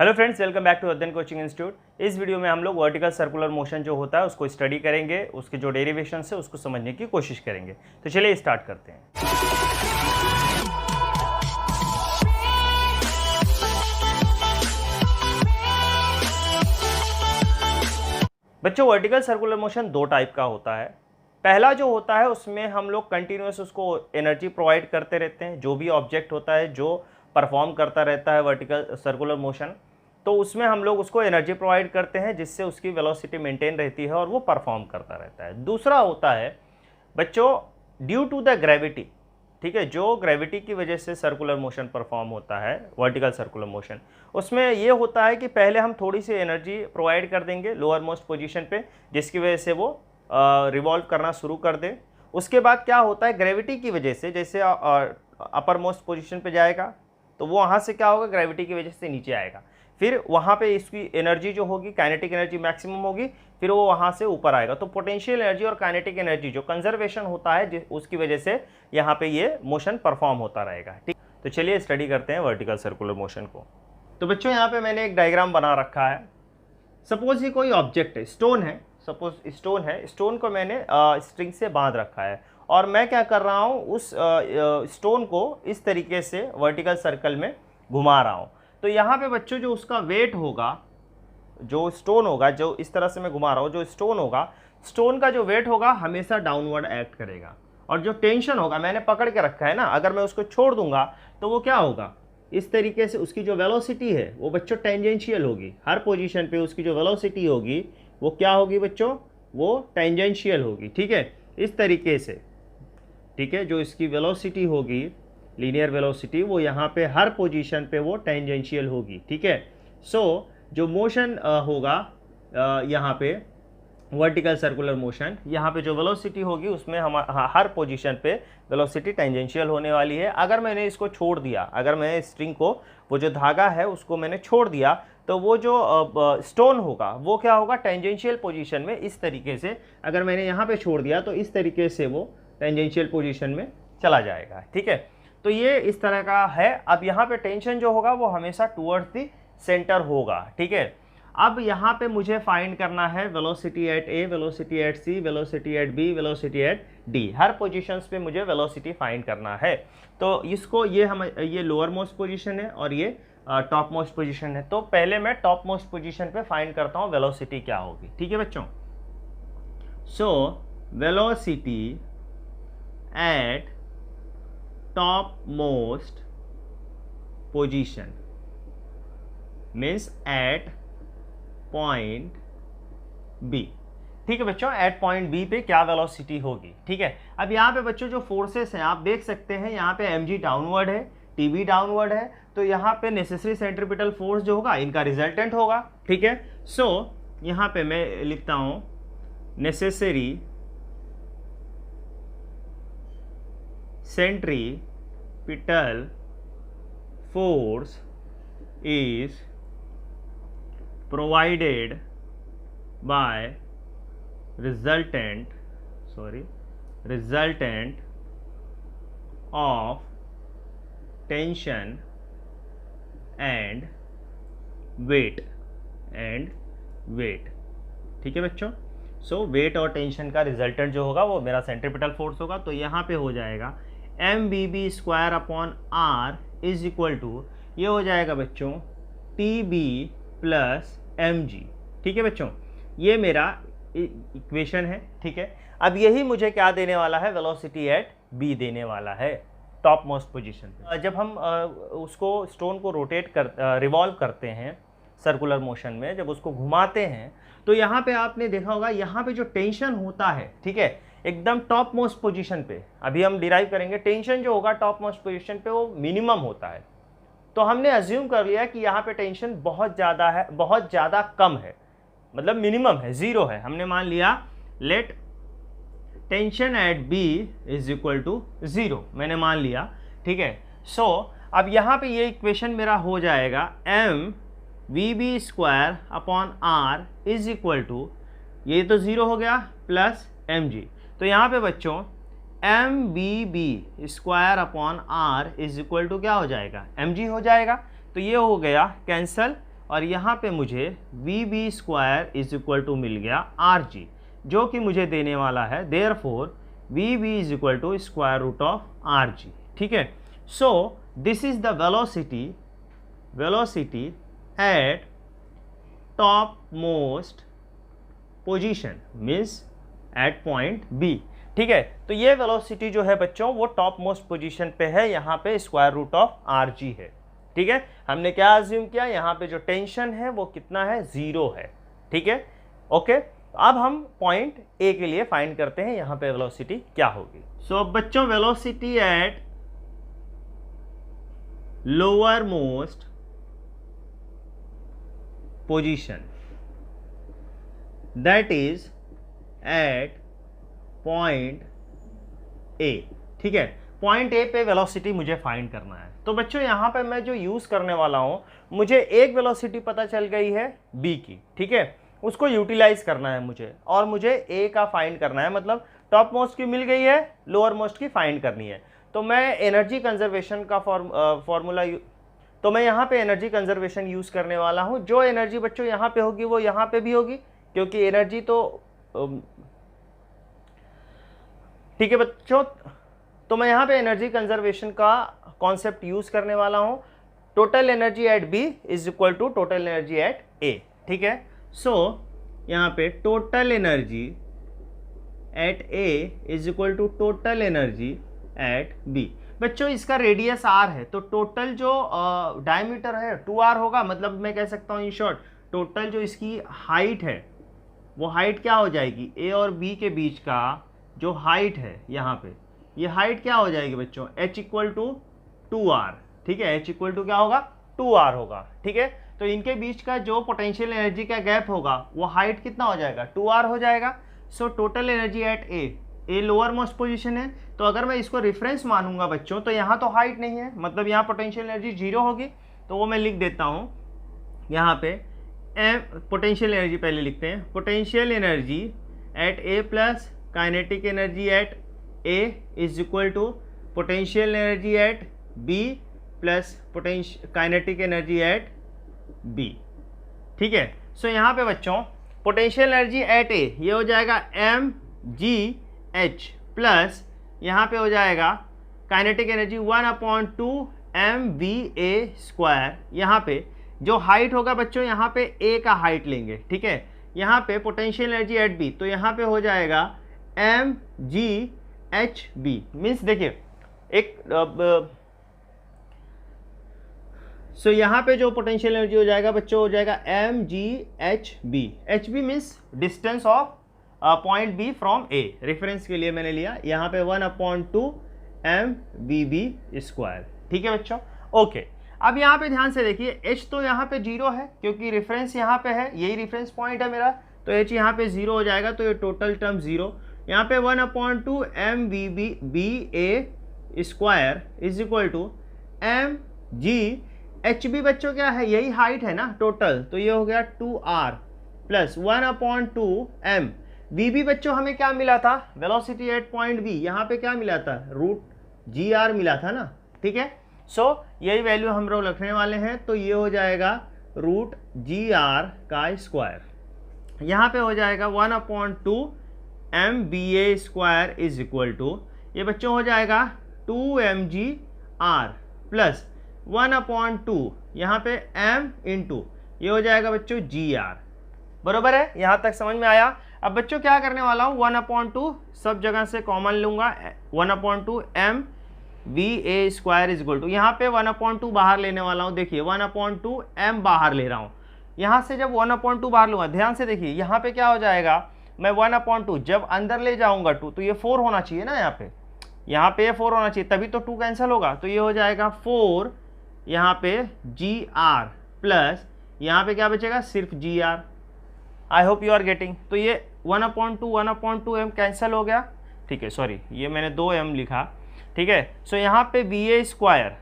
Hello friends, welcome back to Adhyayan coaching institute. इस video में हम लोग वर्टिकल सर्कुलर मोशन जो होता है उसको स्टडी करेंगे, उसके जो डेरिवेशन है उसको समझने की कोशिश करेंगे। तो चलिए स्टार्ट करते हैं। बच्चों, वर्टिकल सर्कुलर मोशन दो टाइप का होता है। पहला जो होता है उसमें हम लोग कंटिन्यूस उसको एनर्जी प्रोवाइड करते रहते हैं। जो भी ऑब्जेक्ट होता है जो परफॉर्म करता रहता है वर्टिकल सर्कुलर मोशन, तो उसमें हम लोग उसको एनर्जी प्रोवाइड करते हैं जिससे उसकी वेलोसिटी मेंटेन रहती है और वो परफॉर्म करता रहता है। दूसरा होता है बच्चों ड्यू टू द ग्रेविटी, ठीक है, जो ग्रेविटी की वजह से सर्कुलर मोशन परफॉर्म होता है वर्टिकल सर्कुलर मोशन, उसमें ये होता है कि पहले हम थोड़ी सी एनर्जी प्रोवाइड कर देंगे लोअर मोस्ट पोजीशन पे, जिसकी वजह से वो रिवॉल्व करना शुरू कर दे। उसके बाद क्या होता है, ग्रेविटी की वजह से जैसे अपर मोस्ट पोजीशन पे जाएगा तो वो वहाँ से क्या होगा, ग्रेविटी की वजह से नीचे आएगा। फिर वहाँ पे इसकी एनर्जी जो होगी, काइनेटिक एनर्जी मैक्सिमम होगी, फिर वो वहाँ से ऊपर आएगा। तो पोटेंशियल एनर्जी और काइनेटिक एनर्जी जो कंजर्वेशन होता है उसकी वजह से यहाँ पे ये मोशन परफॉर्म होता रहेगा। ठीक, तो चलिए स्टडी करते हैं वर्टिकल सर्कुलर मोशन को। तो बच्चों, यहाँ पे मैंने एक डायग्राम बना रखा है। सपोज ये कोई ऑब्जेक्ट है, स्टोन है, सपोज स्टोन है, स्टोन को मैंने स्ट्रिंग से बांध रखा है और मैं क्या कर रहा हूँ, उस स्टोन को इस तरीके से वर्टिकल सर्कल में घुमा रहा हूँ। तो यहाँ पे बच्चों जो उसका वेट होगा, जो स्टोन होगा, जो इस तरह से मैं घुमा रहा हूँ, जो स्टोन होगा, स्टोन का जो वेट होगा हमेशा डाउनवर्ड एक्ट करेगा। और जो टेंशन होगा, मैंने पकड़ के रखा है ना, अगर मैं उसको छोड़ दूंगा तो वो क्या होगा, इस तरीके से उसकी जो वेलोसिटी है वो बच्चों टेंजेंशियल होगी। हर पोजीशन पे उसकी जो वेलोसिटी होगी वो क्या होगी बच्चों, वो टेंजेंशियल होगी। ठीक है, इस तरीके से, ठीक है, जो इसकी वेलोसिटी होगी, लीनियर वेलोसिटी, वो यहाँ पे हर पोजीशन पे वो टेंजेंशियल होगी। ठीक है, सो जो मोशन होगा यहाँ पे वर्टिकल सर्कुलर मोशन, यहाँ पे जो वेलोसिटी होगी उसमें हम हर पोजीशन पे वेलोसिटी टेंजेंशियल होने वाली है। अगर मैंने इसको छोड़ दिया, अगर मैं स्ट्रिंग को, वो जो धागा है उसको मैंने छोड़ दिया, तो वो जो स्टोन होगा वो क्या होगा, टेंजेंशियल पोजीशन में इस तरीके से, अगर मैंने यहाँ पे छोड़ दिया तो इस तरीके से वो टेंजेंशियल पोजीशन में चला जाएगा। ठीक है, तो ये इस तरह का है। अब यहाँ पे टेंशन जो होगा वो हमेशा टुवर्ड्स दी सेंटर होगा। ठीक है, अब यहाँ पे मुझे फाइंड करना है velocity at A, velocity at C, velocity at B, velocity at D. हर पोजीशंस पे मुझे वेलोसिटी फाइंड करना है। तो इसको ये लोअर मोस्ट पोजीशन है और ये टॉप मोस्ट पोजीशन है। तो पहले मैं टॉप मोस्ट पोजीशन पे फाइंड करता हूँ वेलोसिटी क्या होगी। ठीक है बच्चों, so velocity at topmost position means at point B। ठीक है बच्चों, एट पॉइंट बी पे क्या वेलोसिटी होगी। ठीक है, अब यहाँ पे बच्चों जो फोर्सेस हैं आप देख सकते हैं, यहाँ पे mg डाउनवर्ड है, tb डाउनवर्ड है, तो यहाँ पे नेसेसरी सेंट्रीपिटल फोर्स जो होगा इनका रिजल्टेंट होगा। ठीक है, सो यहाँ पे मैं लिखता हूँ necessary centripetal force is provided by resultant of tension and weight ठीक है बच्चों, सो वेट और टेंशन का रिजल्टेंट जो होगा वो मेरा सेंट्रीपिटल फोर्स होगा। तो यहाँ पे हो जाएगा mbb square upon r is equal to, ये हो जाएगा बच्चों tb प्लस mg। ठीक है बच्चों, ये मेरा इक्वेशन है। ठीक है, अब यही मुझे क्या देने वाला है, वेलोसिटी एट b देने वाला है टॉप मोस्ट पोजीशन पे। जब हम उसको स्टोन को रोटेट रिवॉल्व करते हैं सर्कुलर मोशन में, जब उसको घुमाते हैं तो यहाँ पे आपने देखा होगा, यहाँ पे जो टेंशन होता है, ठीक है, एकदम टॉप मोस्ट पोजीशन पे, अभी हम डिराइव करेंगे, टेंशन जो होगा टॉप मोस्ट पोजीशन पे वो मिनिमम होता है। तो हमने अज्यूम कर लिया कि यहाँ पे टेंशन बहुत ज़्यादा है, बहुत ज़्यादा कम है, मतलब मिनिमम है, ज़ीरो है। हमने मान लिया let tension at B is equal to zero, मैंने मान लिया। ठीक है, सो अब यहाँ पे ये इक्वेशन मेरा हो जाएगा m V B square upon R is equal to, ये तो ज़ीरो हो गया, प्लस एम जी। तो यहाँ पे बच्चों M B B square upon R is equal to क्या हो जाएगा, एम जी हो जाएगा। तो ये हो गया कैंसल, और यहाँ पे मुझे V B square is equal to मिल गया आर जी, जो कि मुझे देने वाला है therefore V B is equal to square root of R G. ठीक है, so this is the velocity at top most position means at point B. ठीक है, तो ये वेलोसिटी जो है बच्चों वो टॉप मोस्ट पोजीशन पे है, यहाँ पे square root of R G है। ठीक है, हमने क्या अज्यूम किया, यहाँ पे जो टेंशन है वो कितना है, 0 है। ठीक है, ओके, अब हम पॉइंट ए के लिए फाइंड करते हैं यहाँ पे वेलोसिटी क्या होगी। सो बच्चों velocity at lower most position that is at point A. ठीक है, पॉइंट ए पे वेलोसिटी मुझे फाइंड करना है। तो बच्चों यहाँ पे मैं जो यूज करने वाला हूँ, मुझे एक वेलोसिटी पता चल गई है बी की। ठीक है, उसको यूटिलाइज करना है मुझे, और मुझे ए का फाइंड करना है, मतलब टॉप मोस्ट की मिल गई है, लोअर मोस्ट की फाइंड करनी है। तो मैं एनर्जी कंजर्वेशन का फॉर्मूला तो मैं यहाँ पे एनर्जी कंजर्वेशन यूज करने वाला हूँ। जो एनर्जी बच्चों यहाँ पे होगी वो यहाँ पे भी होगी, क्योंकि एनर्जी तो ठीक है बच्चों, तो मैं यहाँ पे एनर्जी कंजर्वेशन का कॉन्सेप्ट यूज करने वाला हूँ। Total energy at B is equal to total energy at A. ठीक है, सो यहाँ पे total energy at A is equal to total energy at B. बच्चों इसका रेडियस आर है, तो टोटल जो डायमीटर है 2r होगा, मतलब मैं कह सकता हूँ इन शॉर्ट टोटल जो इसकी हाइट है वो हाइट क्या हो जाएगी, ए और बी के बीच का जो हाइट है यहाँ पे, ये हाइट क्या हो जाएगी बच्चों, h इक्वल टू 2r। ठीक है, h इक्वल टू क्या होगा, 2r होगा। ठीक है, तो इनके बीच का जो पोटेंशियल एनर्जी का गैप होगा वो हाइट कितना हो जाएगा, 2r हो जाएगा। So total energy at a lower most position है, तो अगर मैं इसको रेफरेंस मानूंगा बच्चों, तो यहाँ तो हाइट नहीं है, मतलब यहाँ पोटेंशियल एनर्जी 0 होगी। तो वो मैं लिख देता हूँ यहाँ पे पोटेंशियल एनर्जी पहले लिखते हैं, potential energy at A plus kinetic energy at A is equal to potential energy at B plus kinetic energy at B. ठीक है, सो यहाँ पे बच्चों पोटेंशियल एनर्जी एट ए ये हो जाएगा एम जी एच प्लस यहाँ पे हो जाएगा kinetic energy 1/2 M V A square. यहाँ पे जो हाइट होगा बच्चों, यहाँ पे ए का हाइट लेंगे। ठीक है, यहाँ पे पोटेंशियल एनर्जी एट बी, तो यहाँ पे हो जाएगा M G H B. Means देखिए एक सो यहाँ पे जो पोटेंशियल एनर्जी हो जाएगा बच्चों, हो जाएगा M G H B. H B means distance of point B from A, reference के लिए मैंने लिया यहाँ पे 1/2 एम वी बी स्क्वायर। ठीक है बच्चों, ओके। अब यहाँ पे ध्यान से देखिए, h तो यहाँ पे 0 है क्योंकि रेफरेंस यहाँ पे है, यही रेफरेंस पॉइंट है मेरा, तो h यहाँ पे 0 हो जाएगा, तो ये टोटल टर्म 0। यहाँ पे 1/2 M V B A square is equal to M G H B. बच्चों क्या है, यही हाइट है ना टोटल, तो ये हो गया 2r plus 1/2 M V B. बच्चों हमें क्या मिला था, वेलोसिटी एट पॉइंट बी, यहाँ पे क्या मिला था, रूट जी आर मिला था ना। ठीक है, सो यही वैल्यू हम लोग रखने वाले हैं, तो ये हो जाएगा रूट जी आर का स्क्वायर। यहाँ पे हो जाएगा 1/2 M B A square is equal to, ये बच्चों हो जाएगा 2 एम जी आर प्लस 1/2 यहाँ पे m इंटू ये हो जाएगा बच्चों जी आर। बरोबर है, यहाँ तक समझ में आया। अब बच्चों क्या करने वाला हूँ, 1/2 सब जगह से कॉमन लूंगा, 1/2 M V A square is equal to, यहाँ पे 1/2 बाहर लेने वाला हूँ। देखिए 1/2 एम बाहर ले रहा हूँ, यहाँ से जब 1/2 बाहर लूंगा, ध्यान से देखिए यहाँ पे क्या हो जाएगा, मैं 1/2 जब अंदर ले जाऊंगा 2, तो ये 4 होना चाहिए ना, यहाँ पे 4 होना चाहिए, तभी तो 2 कैंसिल होगा, तो ये हो जाएगा 4 यहाँ पे जी आर प्लस यहाँ पे क्या बचेगा, सिर्फ G R. I hope you are getting. तो ये 1/2 एम कैंसिल हो गया। ठीक है, सॉरी ये मैंने 2 एम लिखा। ठीक है, सो यहाँ पे V A square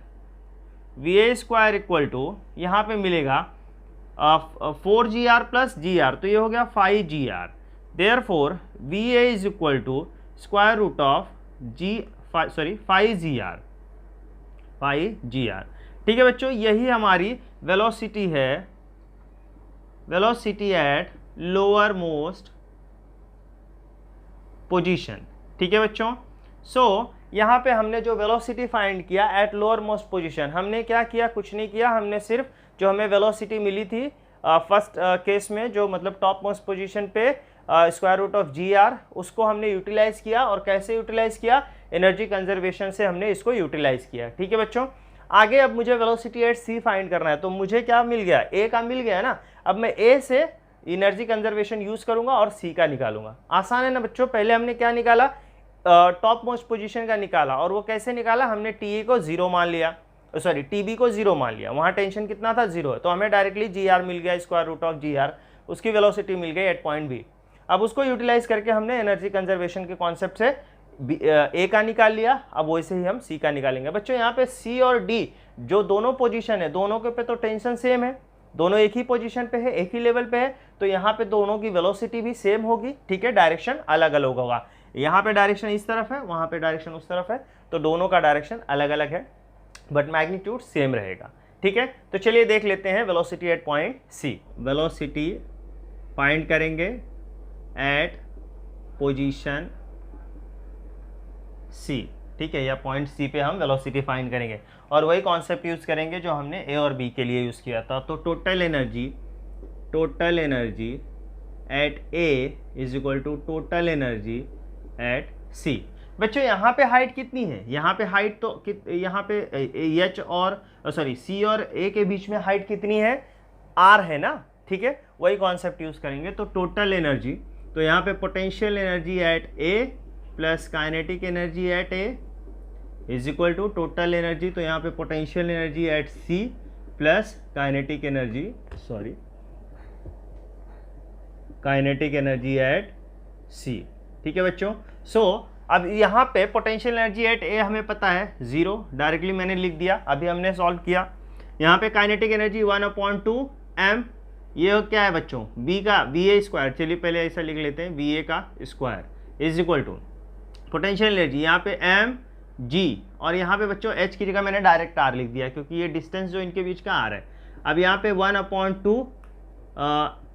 equal to यहाँ पे मिलेगा 4gr प्लस जी आर, तो ये हो गया 5gr। Therefore V A is equal to square root of 5gr। ठीक है बच्चों, यही हमारी वेलोसिटी है velocity at lower most position. ठीक है बच्चों, सो यहाँ पे हमने जो वेलोसिटी फाइंड किया एट लोअर मोस्ट पोजीशन, हमने क्या किया, कुछ नहीं किया, हमने सिर्फ जो हमें वेलोसिटी मिली थी फर्स्ट केस में, जो मतलब टॉप मोस्ट पोजीशन पे square root of G R, उसको हमने यूटिलाइज किया। और कैसे यूटिलाइज किया, एनर्जी कंजर्वेशन से हमने इसको यूटिलाइज किया। ठीक है बच्चों, आगे अब मुझे वेलोसिटी एट सी फाइंड करना है, तो मुझे क्या मिल गया, ए का मिल गया ना। अब मैं ए से एनर्जी कंजर्वेशन यूज करूंगा और सी का निकालूंगा। आसान है ना बच्चों, पहले हमने क्या निकाला, टॉप मोस्ट पोजीशन का निकाला, और वो कैसे निकाला, हमने टी ए को 0 मान लिया, सॉरी टीबी को 0 मान लिया, वहाँ टेंशन कितना था, 0 है, तो हमें डायरेक्टली जी आर मिल गया, square root of G R, उसकी वेलोसिटी मिल गई एट पॉइंट बी। अब उसको यूटिलाइज करके हमने एनर्जी कंजर्वेशन के कॉन्सेप्ट से ए का निकाल लिया, अब वैसे ही हम सी का निकालेंगे। बच्चों यहाँ पे सी और डी जो दोनों पोजीशन है, दोनों के पे तो टेंशन सेम है, दोनों एक ही पोजीशन पे है, एक ही लेवल पे है, तो यहाँ पे दोनों की वेलोसिटी भी सेम होगी। ठीक है, डायरेक्शन अलग अलग होगा, यहाँ पे डायरेक्शन इस तरफ है, वहाँ पे डायरेक्शन उस तरफ है, तो दोनों का डायरेक्शन अलग अलग है, बट मैग्नीट्यूड सेम रहेगा। ठीक है, तो चलिए देख लेते हैं velocity at point C. Velocity find करेंगे एट पोजीशन सी। ठीक है, या पॉइंट सी पे हम वेलोसिटी फाइंड करेंगे, और वही कॉन्सेप्ट यूज करेंगे जो हमने ए और बी के लिए यूज किया था। तो total energy at A is equal to total energy at C. बच्चों यहाँ पे हाइट कितनी है, यहाँ पे हाइट तो यहाँ पे एच और सॉरी सी और ए के बीच में हाइट कितनी है, आर है ना। ठीक है, वही कॉन्सेप्ट यूज करेंगे। तो टोटल एनर्जी, तो यहाँ पे potential energy at A plus kinetic energy at A is equal to total energy, तो यहाँ पे potential energy at C plus kinetic energy at C. ठीक है बच्चों, सो अब यहाँ पे पोटेंशियल एनर्जी एट ए हमें पता है 0, डायरेक्टली मैंने लिख दिया, अभी हमने सॉल्व किया। यहाँ पे काइनेटिक एनर्जी 1/2 m, ये क्या है बच्चों, बी का बी ए स्क्वायर, चलिए पहले ऐसा लिख लेते हैं, बी ए का square is equal to potential energy यहाँ पे एम जी, और यहाँ पे बच्चों एच की जगह मैंने डायरेक्ट आर लिख दिया, क्योंकि ये डिस्टेंस जो इनके बीच का आर है। अब यहाँ पे 1/2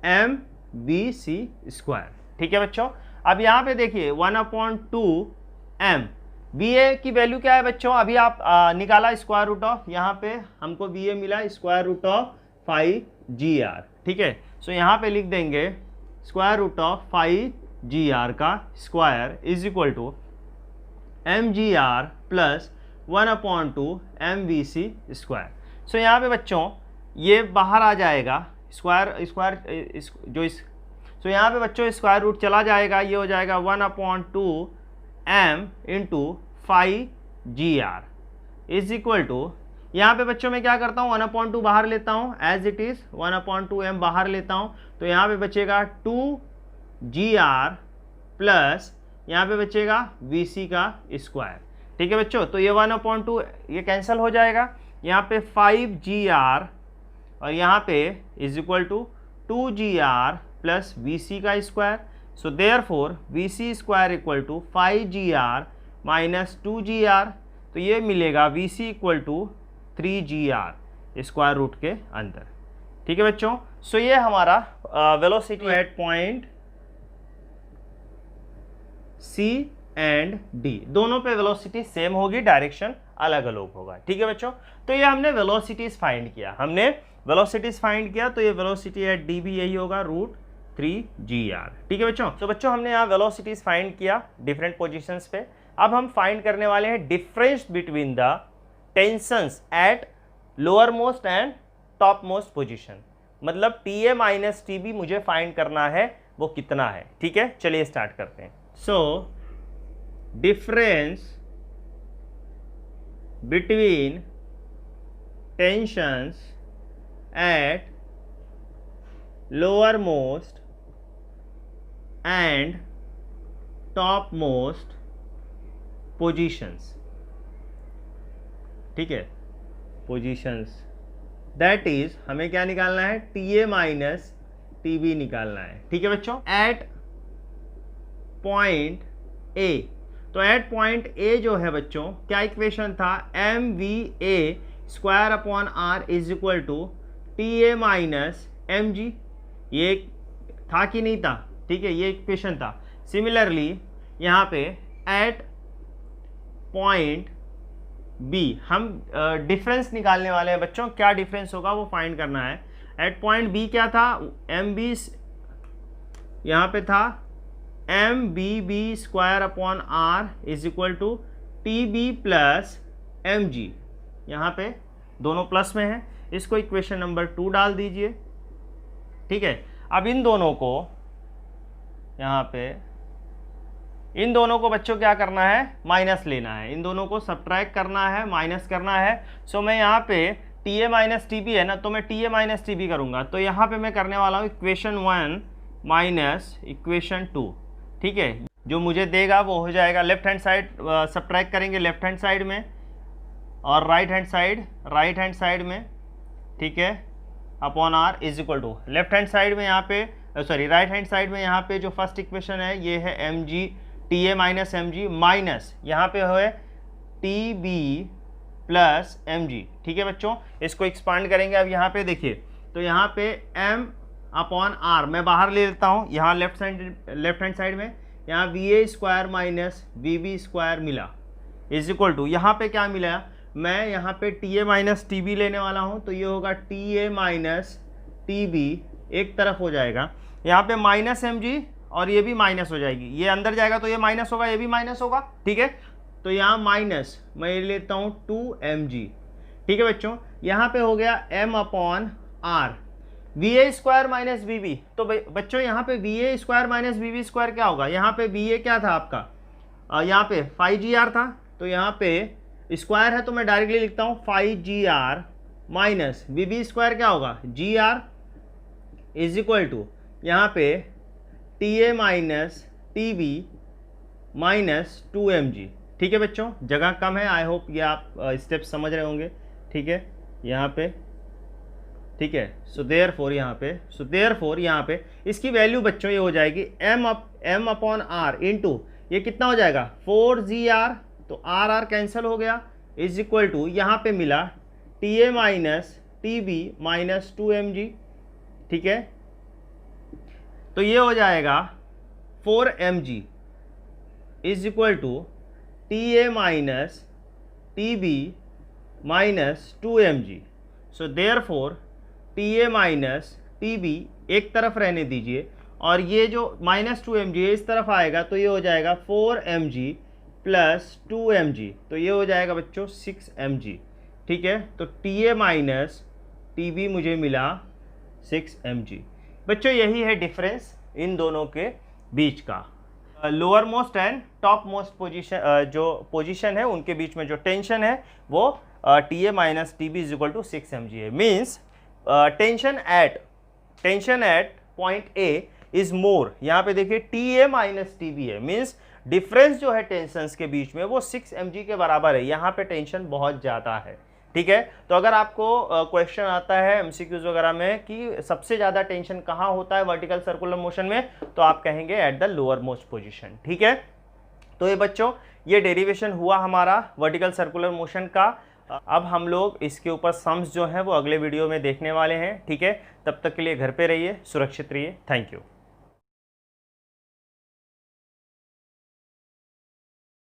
m बी सी स्क्वायर। ठीक है बच्चों, अब यहाँ पे देखिए 1/2 m, बी ए की वैल्यू क्या है बच्चों, अभी आप निकाला स्क्वायर रूट ऑफ, यहाँ पे हमको बी ए मिला स्क्वायर रूट ऑफ 5GR। ठीक है, सो यहाँ पे लिख देंगे स्क्वायर रूट ऑफ 5GR का square is equal to mgr plus 1/2 mvc square. So यहाँ पे बच्चों ये बाहर आ जाएगा सो यहाँ पे बच्चों स्क्वायर रूट चला जाएगा, ये हो जाएगा 1/2 m into 5GR is equal to, यहाँ पे बच्चों मैं क्या करता हूँ 1/2 बाहर लेता हूँ एज इट इज़, 1/2 m बाहर लेता हूँ, तो यहाँ पे बचेगा 2GR प्लस यहाँ पे बचेगा VC का स्क्वायर। ठीक है बच्चों, तो ये 1/2 ये कैंसिल हो जाएगा, यहाँ पे 5GR और यहाँ पे is equal to 2GR plus VC का square. So therefore VC square equal to 5GR minus 2GR, तो ये मिलेगा VC equal to 3GR square root के अंदर। ठीक है बच्चों, सो ये हमारा velocity at point C and D, दोनों पे वेलोसिटी सेम होगी, डायरेक्शन अलग अलग होगा। ठीक है बच्चों, तो ये हमने वेलोसिटीज फाइंड किया, तो ये वेलोसिटी एट डी भी यही होगा √3GR। ठीक है बच्चों, तो बच्चों हमने यहाँ वेलोसिटीज फाइंड किया डिफरेंट पोजीशंस पे। अब हम फाइंड करने वाले हैं difference between the tensions eight lower most and top most position, मतलब TA माइनस TB मुझे फाइंड करना है, वो कितना है। ठीक है, चलिए स्टार्ट करते हैं। So difference between tensions eight lower most and top most positions. ठीक है, पोजीशंस, दैट इज हमें क्या निकालना है, TA माइनस TB निकालना है। ठीक है बच्चों, एट पॉइंट A, तो एट पॉइंट A जो है बच्चों क्या इक्वेशन था, MVA square upon R is equal to TA minus MG, ये था कि नहीं था, ठीक है, ये इक्वेशन था। सिमिलरली यहाँ पे एट पॉइंट बी हम डिफरेंस निकालने वाले हैं बच्चों। क्या डिफरेंस होगा वो फाइंड करना है। एट पॉइंट बी क्या था, एम बी यहाँ पे था M B B square upon R is equal to T B plus M G. यहाँ पे दोनों प्लस में है, इसको इक्वेशन नंबर 2 डाल दीजिए, ठीक है। अब इन दोनों को यहाँ पे, इन दोनों को बच्चों क्या करना है, माइनस लेना है, इन दोनों को सब्ट्रैक्ट करना है, माइनस करना है। सो मैं यहाँ पे टी ए माइनस टी बी है ना, तो मैं टी ए माइनस टी बी करूँगा। तो यहाँ पे मैं करने वाला हूँ इक्वेशन 1 माइनस इक्वेशन 2, ठीक है। जो मुझे देगा वो हो जाएगा लेफ्ट हैंड साइड सब्ट्रैक्ट करेंगे लेफ्ट हैंड साइड में, और राइट हैंड साइड में, ठीक है, upon R is equal to left hand side में यहाँ पे सॉरी राइट हैंड साइड में यहाँ पे जो फर्स्ट इक्वेशन है ये है एम जी टी ए माइनस एम जी माइनस यहाँ पे है T B plus M G, ठीक है बच्चों। इसको एक्सपांड करेंगे। अब यहाँ पे देखिए, तो यहाँ पे एम अपॉन आर मैं बाहर ले लेता हूँ, यहाँ लेफ्ट हैंड साइड में यहाँ V A square minus V B square मिला इज इक्वल टू, यहाँ पे क्या मिला, मैं यहाँ पे टी ए माइनस टी बी लेने वाला हूँ, तो ये होगा टी ए माइनस टी बी, एक तरफ हो जाएगा यहाँ पे माइनस एम जी, और ये भी माइनस हो जाएगी, ये अंदर जाएगा तो ये माइनस होगा, ये भी माइनस होगा, ठीक है। तो यहाँ माइनस मैं लेता हूँ 2mg, ठीक है बच्चों। यहाँ पे हो गया m upon R, V A square minus V B. तो बच्चों यहाँ पे V A square minus V B square क्या होगा, यहाँ पे वी ए क्या था आपका, यहाँ पे 5gr था, तो यहाँ पे स्क्वायर है तो मैं डायरेक्टली लिखता हूँ 5gr minus V B square क्या होगा gr इज इक्वल टू यहाँ पे टी ए minus T B minus 2mg, ठीक है बच्चों। जगह कम है, आई होप ये आप स्टेप समझ रहे होंगे, ठीक है, यहाँ पे, ठीक है। सो देयरफॉर यहाँ पे इसकी वैल्यू बच्चों ये हो जाएगी m अपॉन आर इंटू ये कितना हो जाएगा 4gr, तो r कैंसिल हो गया, इज इक्वल टू यहाँ पे मिला टी ए minus T B minus 2mg, ठीक है। तो ये हो जाएगा 4mg is equal to T A minus T B minus 2mg। So therefore T A minus T B एक तरफ रहने दीजिए, और ये जो माइनस 2mg इस तरफ आएगा, तो ये हो जाएगा 4mg प्लस 2mg, तो ये हो जाएगा बच्चों 6mg, ठीक है। तो टी ए माइनस टी बी मुझे मिला 6mg। बच्चों यही है डिफरेंस इन दोनों के बीच का। Lower most and top most position, जो पोजीशन है उनके बीच में जो टेंशन है वो T A minus T B is equal to 6mg है। Means tension at point A is more, यहाँ पे देखिए टी ए माइनस टी बी है, मीन्स डिफरेंस जो है टेंशंस के बीच में वो 6mg के बराबर है, यहाँ पे टेंशन बहुत ज़्यादा है, ठीक है। तो अगर आपको क्वेश्चन आता है एमसीक्यूज वगैरह में कि सबसे ज़्यादा टेंशन कहाँ होता है वर्टिकल सर्कुलर मोशन में, तो आप कहेंगे at the lower most position, ठीक है। तो ये बच्चों ये डेरिवेशन हुआ हमारा वर्टिकल सर्कुलर मोशन का। अब हम लोग इसके ऊपर सम्स जो हैं वो अगले वीडियो में देखने वाले हैं, ठीक है। तब तक के लिए घर पे रहिए, सुरक्षित रहिए, थैंक यू।